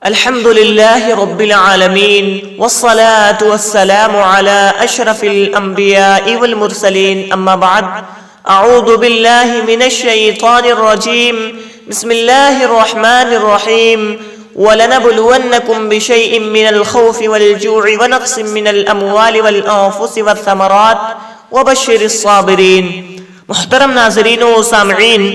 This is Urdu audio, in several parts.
الحمد لله رب العالمين والصلاة والسلام على أشرف الأنبياء والمرسلين أما بعد أعوذ بالله من الشيطان الرجيم بسم الله الرحمن الرحيم وَلَنَبْلُوَنَّكُمْ بِشَيْءٍ مِّنَ الْخَوْفِ وَالْجُوعِ وَنَقْصٍ مِّنَ الْأَمْوَالِ وَالْأَنفُسِ وَالثَّمَرَاتِ وَبَشِّرِ الصَّابِرِينَ۔ محترم ناظرین و سامعین،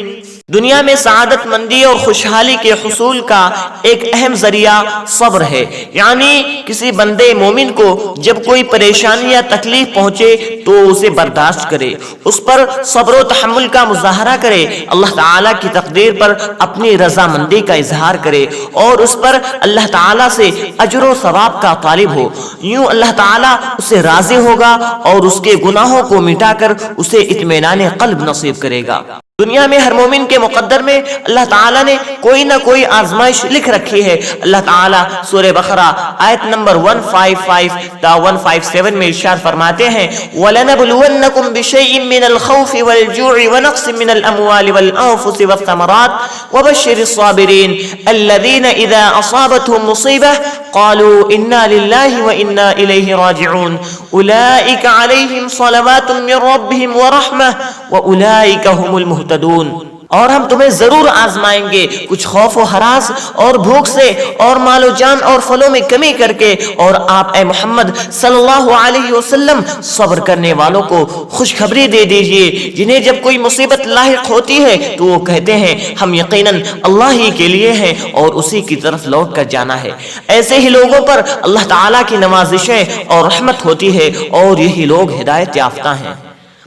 دنیا میں سعادت مندی اور خوشحالی کے حصول کا ایک اہم ذریعہ صبر ہے، یعنی کسی بندے مومن کو جب کوئی پریشانی یا تکلیف پہنچے تو اسے برداشت کرے، اس پر صبر و تحمل کا مظاہرہ کرے، اللہ تعالیٰ کی تقدیر پر اپنی رضامندی کا اظہار کرے اور اس پر اللہ تعالیٰ سے اجر و ثواب کا طالب ہو۔ یوں اللہ تعالیٰ اسے راضی ہوگا اور اس کے گناہوں کو مٹا کر اسے اطمینان قلب نصیب کرے گا۔ دنیا میں ہر مومن کے مقدر میں اللہ تعالیٰ نے کوئی نہ کوئی آزمائش لکھ رکھی ہے۔ اللہ تعالیٰ سورہ بقرہ آیت نمبر 155 تا 157 میں ارشاد فرماتے ہیں وَلَنَبْلُوَنَّكُمْ بِشَيْءٍ مِّنَ الْخَوْفِ وَالْجُوعِ وَنَقْصٍ مِّنَ الْأَمْوَالِ وَالْأَنفُسِ وَالثَّمَرَاتِ وَبَشِّرِ الصَّابِرِينَ الَّذِينَ إِذَا أَصَابَتْهُمْ مُصِيبَةٌ قالوا إنا لله وإنا إليه راجعون أولئك عليهم صلوات من ربهم ورحمة وأولئك هم المهتدون۔ اور ہم تمہیں ضرور آزمائیں گے کچھ خوف و ہراس اور بھوک سے اور مال و جان اور پھلوں میں کمی کر کے، اور آپ اے محمد صلی اللہ علیہ وسلم صبر کرنے والوں کو خوشخبری دے دیجئے، جنہیں جب کوئی مصیبت لاحق ہوتی ہے تو وہ کہتے ہیں ہم یقیناً اللہ ہی کے لیے ہیں اور اسی کی طرف لوٹ کر جانا ہے۔ ایسے ہی لوگوں پر اللہ تعالیٰ کی نوازشیں اور رحمت ہوتی ہے اور یہی لوگ ہدایت یافتہ ہیں۔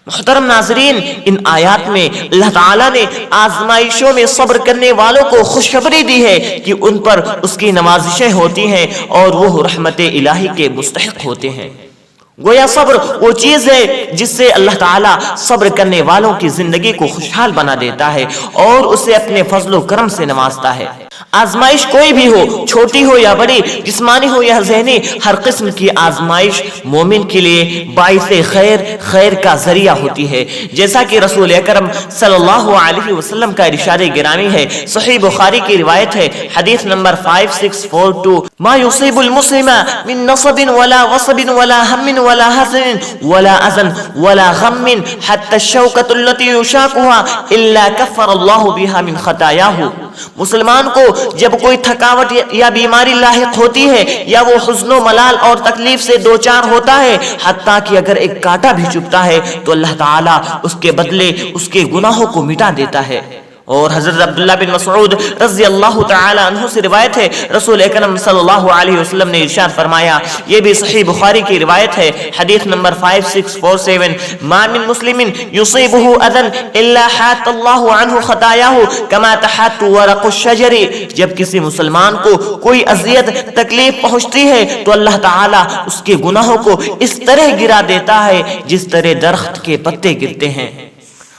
محترم ناظرین، ان آیات میں اللہ تعالیٰ نے آزمائشوں میں صبر کرنے والوں کو خوشخبری دی ہے کہ ان پر اس کی نوازشیں ہوتی ہیں اور وہ رحمت الہی کے مستحق ہوتے ہیں۔ گویا صبر وہ چیز ہے جس سے اللہ تعالیٰ صبر کرنے والوں کی زندگی کو خوشحال بنا دیتا ہے اور اسے اپنے فضل و کرم سے نوازتا ہے۔ آزمائش کوئی بھی ہو، چھوٹی ہو یا بڑی، جسمانی ہو یا ذہنی، ہر قسم کی آزمائش مومن کے لیے باعث خیر کا ذریعہ ہوتی ہے، جیسا کہ رسول اکرم صلی اللہ علیہ وسلم کا ارشاد گرامی ہے۔ صحیح بخاری کی روایت ہے، حدیث نمبر 5642 ما يصيب المسلم من نصب ولا وصب ولا هم ولا حزن ولا اذن ولا غم حتى الشوكة التي يشاكها الا كفر الله بها من خطاياه۔ مسلمان کو جب کوئی تھکاوٹ یا بیماری لاحق ہوتی ہے یا وہ حزن و ملال اور تکلیف سے دوچار ہوتا ہے، حتیٰ کہ اگر ایک کانٹا بھی چبھتا ہے تو اللہ تعالیٰ اس کے بدلے اس کے گناہوں کو مٹا دیتا ہے۔ اور حضرت عبداللہ بن مسعود رضی اللہ تعالی عنہ سے روایت ہے، رسول اکرم صلی اللہ علیہ وسلم نے ارشاد فرمایا، یہ بھی صحیح بخاری کی روایت ہے، حدیث نمبر 5647 ما من مسلم يصيبه اذى الا حات الله عنه خطاياه كما تحات ورق الشجر۔ جب کسی مسلمان کو کوئی اذیت تکلیف پہنچتی ہے تو اللہ تعالیٰ اس کے گناہوں کو اس طرح گرا دیتا ہے جس طرح درخت کے پتے گرتے ہیں۔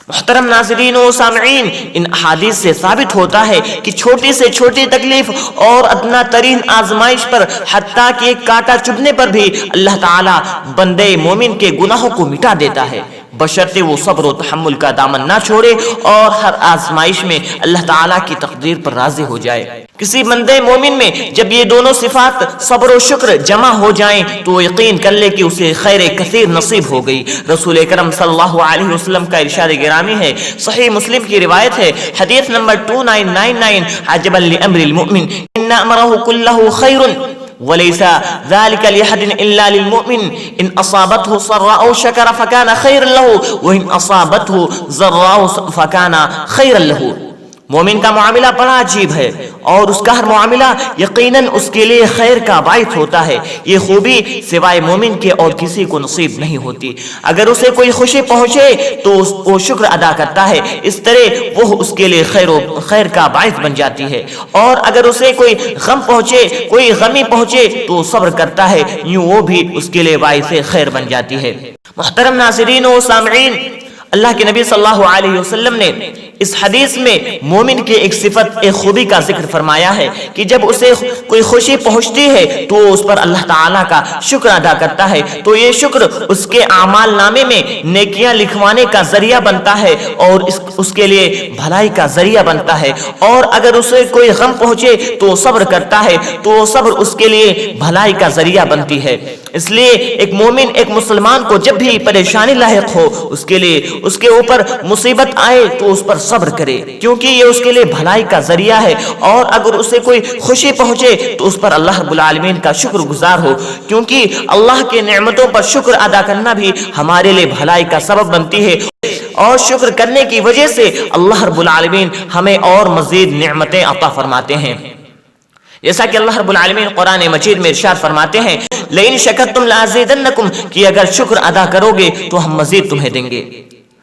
محترم ناظرین و سامعین، ان احادیث سے ثابت ہوتا ہے کہ چھوٹی سے چھوٹی تکلیف اور ادنا ترین آزمائش پر، حتیٰ کہ ایک کانٹا چبھنے پر بھی اللہ تعالیٰ بندے مومن کے گناہوں کو مٹا دیتا ہے، بشرطے وہ صبر و تحمل کا دامن نہ چھوڑے اور ہر آزمائش میں اللہ تعالیٰ کی تقدیر پر راضی ہو جائے۔ کسی بندے مومن میں جب یہ دونوں صفات صبر و شکر جمع ہو جائیں تو یقین کر لے کہ اسے خیر کثیر نصیب ہو گئی۔ رسول اکرم صلی اللہ علیہ وسلم کا ارشاد گرامی ہے، صحیح مسلم کی روایت ہے، حدیث نمبر 2999 عجبا لامر المؤمن ان امره كله خیر وليس ذلك لأحد إلا للمؤمن إن أصابته سراء شكر فكان خيرا له وإن أصابته ضراء فكان خيرا له۔ مومن کا معاملہ بڑا عجیب ہے اور اس کا ہر معاملہ یقیناً اس کے لیے خیر کا باعث ہوتا ہے۔ یہ خوبی سوائے مومن کے اور کسی کو نصیب نہیں ہوتی۔ اگر اسے کوئی خوشی پہنچے تو وہ شکر ادا کرتا ہے، اس طرح وہ اس کے لیے خیر کا باعث بن جاتی ہے، اور اگر اسے کوئی غم پہنچے، کوئی غمی پہنچے تو صبر کرتا ہے، یوں وہ بھی اس کے لیے باعث خیر بن جاتی ہے۔ محترم ناظرین و سامعین، اللہ کے نبی صلی اللہ علیہ وسلم نے اس حدیث میں مومن کی ایک صفت، ایک خوبی کا ذکر فرمایا ہے کہ جب اسے کوئی خوشی پہنچتی ہے تو وہ اس پر اللہ تعالیٰ کا شکر ادا کرتا ہے، تو یہ شکر اس کے اعمال نامے میں نیکیاں لکھوانے کا ذریعہ بنتا ہے اور اس کے لیے بھلائی کا ذریعہ بنتا ہے۔ اور اگر اسے کوئی غم پہنچے تو وہ صبر کرتا ہے تو وہ صبر اس کے لیے بھلائی کا ذریعہ بنتی ہے۔ اس لیے ایک مومن، ایک مسلمان کو جب بھی پریشانی لاحق ہو، اس کے لیے اس کے اوپر مصیبت آئے تو اس پر صبر کرے، کیونکہ یہ اس کے لیے بھلائی کا ذریعہ ہے۔ اور اگر اسے کوئی خوشی پہنچے تو اس پر اللہ رب العالمین کا شکر گزار ہو، کیونکہ اللہ کے نعمتوں پر شکر ادا کرنا بھی ہمارے لیے بھلائی کا سبب بنتی ہے، اور شکر کرنے کی وجہ سے اللہ رب العالمین ہمیں اور مزید نعمتیں عطا فرماتے ہیں۔ جیسا کہ اللہ رب العالمین قرآن مجید میں ارشاد فرماتے ہیں لئن شکرتم لازیدنکم، کہ اگر شکر ادا کرو گے تو ہم مزید تمہیں دیں گے۔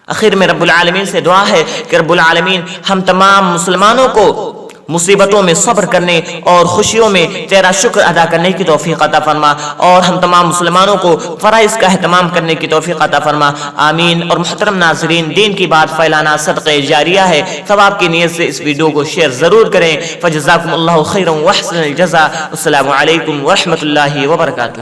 آخر میں رب العالمین سے دعا ہے کہ رب العالمین ہم تمام مسلمانوں کو مصیبتوں میں صبر کرنے اور خوشیوں میں تیرا شکر ادا کرنے کی توفیق عطا فرما، اور ہم تمام مسلمانوں کو فرائض کا اہتمام کرنے کی توفیق عطا فرما، آمین۔ اور محترم ناظرین، دین کی بات پھیلانا صدقہ جاریہ ہے، ثواب کی نیت سے اس ویڈیو کو شیئر ضرور کریں۔ فجزاکم اللہ خیرا واحسن الجزاء، السلام علیکم ورحمۃ اللہ وبرکاتہ۔